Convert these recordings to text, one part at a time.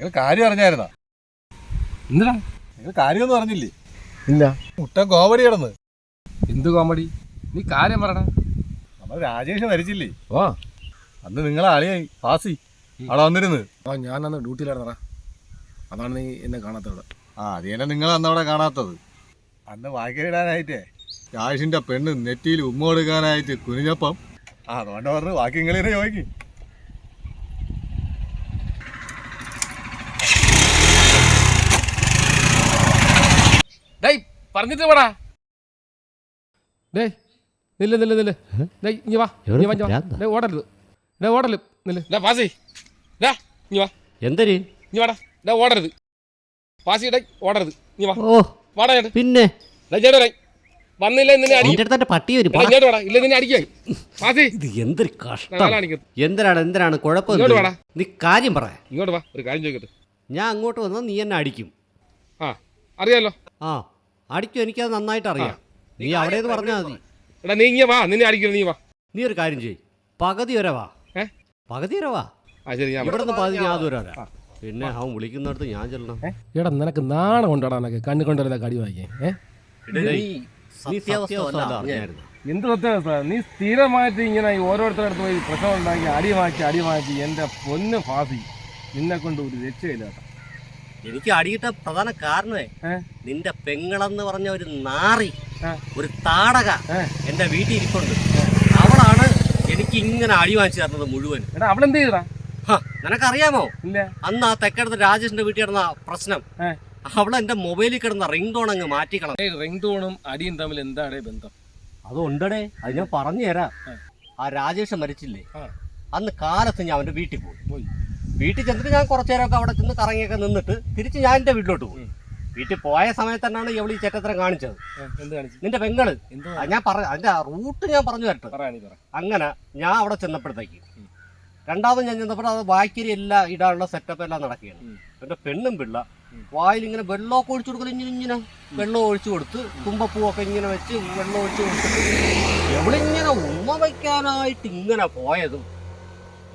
നിങ്ങൾ കാര്യം അറിഞ്ഞായിരുന്നോ? എന്തിനാ നിങ്ങൾ കാര്യമൊന്നും അറിഞ്ഞില്ലേ? ഇല്ല. മുട്ട കോമഡി കിടന്ന്. എന്ത് കോമഡി? നീ കാര്യം പറയണ. നമ്മൾ രാജേഷ് മരിച്ചില്ലേ? ഓ, അന്ന് നിങ്ങളെ ആളിയായി ഫാസി അവിടെ വന്നിരുന്നു. ഞാനന്ന് ഡ്യൂട്ടിയിലായിരുന്നടാ. അതാണ് നീ എന്നെ കാണാത്തവിടെ. അത് തന്നെ നിങ്ങൾ അന്നവിടെ കാണാത്തത്. അന്ന് വാക്കിയിടാനായിട്ടേ രാജേഷിന്റെ പെണ്ണ് നെറ്റിയിൽ ഉമ്മ കൊടുക്കാനായിട്ട് കുനിഞ്ഞപ്പം അതുകൊണ്ട് പറഞ്ഞു ബാക്കി നിങ്ങളിനെ ചോദിക്കും. പറഞ്ഞിട്ട് പോടാ. നില്ല നില്ല നില്ല ഇനി വാ, ഓടരുത്. ഓടല് നില്ല പാസി. എന്തര് നീ വാടാ. ഓടരുത് പാസി, ഓടരുത്. നീ വാ. വാടാ ചേട്ടാ. പിന്നെ ചേട്ടാ വന്നില്ല നിന്നെ അടിക്കും. പട്ടി വരും. ഇല്ല നിന്നെ അടിക്കുക. പാസി, ഇത് എന്തൊരു കഷ്ടം. എന്തിനാണ് കുഴപ്പം? നീ കാര്യം പറ. ഇങ്ങോട്ട് വാ, ഒരു കാര്യം ചോദിക്കട്ടെ. ഞാൻ അങ്ങോട്ട് വന്നാൽ നീ എന്നെ അടിക്കും. അറിയാലോ. അടിക്കും, എനിക്കത് നന്നായിട്ട് അറിയാം. നീ അവിടെ പറഞ്ഞാൽ മതി. എടാ നീ ഇങ്ങനെ വാ, നിന്നെ അടിക്കണം. നീ വാ. നീ ഒരു കാര്യം ചെയ്യ്, പകുതി വരെ വാ. പകുതി വരെ വാ. ഇവിടെ നിന്ന് പകുതി ഞാൻ ദൂരം വരാം. പിന്നെ അവൻ വിളിക്കുന്നിടത്ത് ഞാൻ ചെല്ലണം. എടാ നിനക്ക് നാണം കൊണ്ടാടാ, കണ്ണു കൊണ്ടുവരുന്ന കടി വാങ്ങിക്കേ. എന്ത് സത്യാവസ്ഥ? നീ സ്ഥിരമായിട്ട് ഇങ്ങനെ ഓരോരുത്തരുടെ അടുത്ത് പോയി പ്രശ്നം ഉണ്ടാക്കി അടി മാറ്റി എന്റെ പൊന്ന് ഫാസി, നിന്നെ കൊണ്ട് ഒരു രക്ഷയില്ല. എനിക്ക് അടിയിട്ട പ്രധാന കാരണമേ നിന്റെ പെങ്ങളെന്ന് പറഞ്ഞ ഒരു നാറി, ഒരു താടക എന്റെ വീട്ടിൽ ഇരിപ്പുണ്ട്. അവളാണ് എനിക്ക് ഇങ്ങനെ അടി വാങ്ങിച്ചു തരുന്നത് മുഴുവൻ. അവളെന്ത് ചെയ്യടാ? നിനക്കറിയാമോ? അന്ന് ആ തെക്കടുത്ത് രാജേഷിന്റെ വീട്ടിൽ കിടന്ന പ്രശ്നം, അവളെ എന്റെ മൊബൈലിൽ കിടന്ന റിംഗ് ടോൺ അങ്ങ് മാറ്റിക്കളഞ്ഞു. റിംഗ് ടോണും അടിയും തമ്മിൽ എന്താണ് ബന്ധം? അതുണ്ടടേ, അത് ഞാൻ പറഞ്ഞു തരാം. ആ രാജേഷ് മരിച്ചില്ലേ, അന്ന് കാലത്ത് ഞാൻ അവന്റെ വീട്ടിൽ പോയി. വീട്ടിൽ ചെന്നിട്ട് ഞാൻ കുറച്ചു നേരമൊക്കെ അവിടെ ചെന്ന് കറങ്ങിയൊക്കെ നിന്നിട്ട് തിരിച്ച് ഞാൻ എന്റെ വീട്ടിലോട്ട് പോയി. വീട്ടിൽ പോയ സമയത്ത് തന്നെയാണ് ഇവൾ ഈ ചെറ്റത്തരം കാണിച്ചത്. നിന്റെ പെങ്ങള് ഞാൻ അതിന്റെ റൂട്ട് ഞാൻ പറഞ്ഞു തരട്ടെ. അങ്ങനെ ഞാൻ അവിടെ ചെന്നപ്പോഴത്തേക്ക് രണ്ടാമത് ഞാൻ ചെന്നപ്പോൾ അത് വായ്ക്കരി എല്ലാം ഇടാനുള്ള സെറ്റപ്പ് എല്ലാം നടക്കുകയാണ്. എന്റെ പെണ്ണും പിള്ള വായിൽ ഇങ്ങനെ വെള്ളമൊക്കെ ഒഴിച്ചു കൊടുക്കൽ, ഇങ്ങനെ വെള്ളം ഒഴിച്ചു കൊടുത്ത് തുമ്പപ്പൂവൊക്കെ ഇങ്ങനെ വെച്ച് വെള്ളം ഒഴിച്ചു കൊടുത്തിട്ട് എവളിങ്ങനെ ഉമ്മ വയ്ക്കാനായിട്ട് ഇങ്ങനെ പോയതും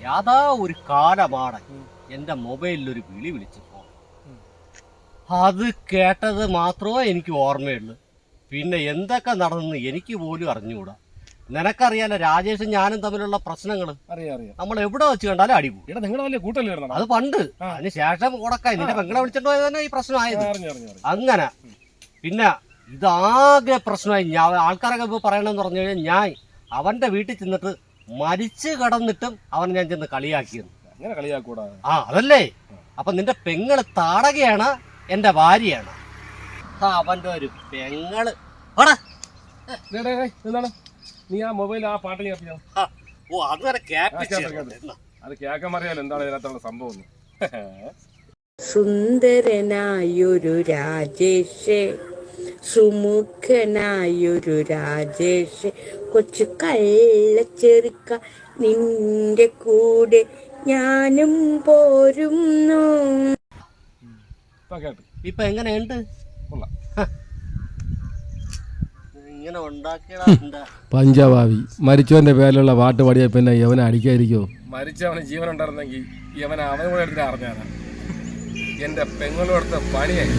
യാതാ ഒരു കാലമാണ് എൻ്റെ മൊബൈലിലൊരു വിളി വിളിച്ചപ്പോൾ അത് കേട്ടത് മാത്രമേ എനിക്ക് ഓർമ്മയുള്ളൂ. പിന്നെ എന്തൊക്കെ നടന്നെന്ന് എനിക്ക് പോലും അറിഞ്ഞുകൂടാ. നിനക്കറിയാലോ രാജേഷും ഞാനും തമ്മിലുള്ള പ്രശ്നങ്ങൾ. നമ്മൾ എവിടെ വെച്ച് കണ്ടാലും അടി പോകും. നിങ്ങൾ വലിയ കൂട്ടല്ലേ? അത് പണ്ട്. അതിന് ശേഷം ഉടക്കായി നിന്റെ പെങ്ങളെ വിളിച്ചിട്ട് പോയത് തന്നെ ഈ പ്രശ്നമായത്. അങ്ങനെ പിന്നെ ഇതാകെ പ്രശ്നമായി. ആൾക്കാരൊക്കെ ഇപ്പോൾ പറയണമെന്ന് പറഞ്ഞു കഴിഞ്ഞാൽ ഞാൻ അവന്റെ വീട്ടിൽ ചെന്നിട്ട് മരിച്ചു കിടന്നിട്ടും അവൻ ഞാൻ ചെന്ന് കളിയാക്കിയെന്ന്. അതല്ലേ. അപ്പൊ നിന്റെ പെങ്ങള് താടകയാണ്, എന്റെ ഭാര്യയാണ്. അവന്റെ ഒരു പെങ്ങള്. നീ ആ മൊബൈൽ ആ പാട്ട് അത് കേൾക്കാൻ അറിയാലോ എന്താണ് ഇതിനകത്തുള്ള സംഭവം. സുന്ദരനായൊരു രാജേഷേ, സുമുഖനായൊരു രാജേഷ്, കൊച്ചു കള്ളച്ചെറുക്ക നിന്റെ കൂടെ ഞാനും പോരുന്നു. ഇപ്പൊ എങ്ങനെയുണ്ട്? ഇങ്ങനെ പഞ്ചഭാവി മരിച്ചവന്റെ പേരിലുള്ള പാട്ട് പാടിയ പിന്നെ യവനെ അടിക്കാതിരിക്കോ? മരിച്ചവന് ജീവൻ ഉണ്ടായിരുന്നെങ്കിൽ യവൻ അവനെ കൂടെ എടുത്തിട്ട് അറിഞ്ഞാണ്. എന്റെ പെങ്ങളോടുത്ത പണിയായി.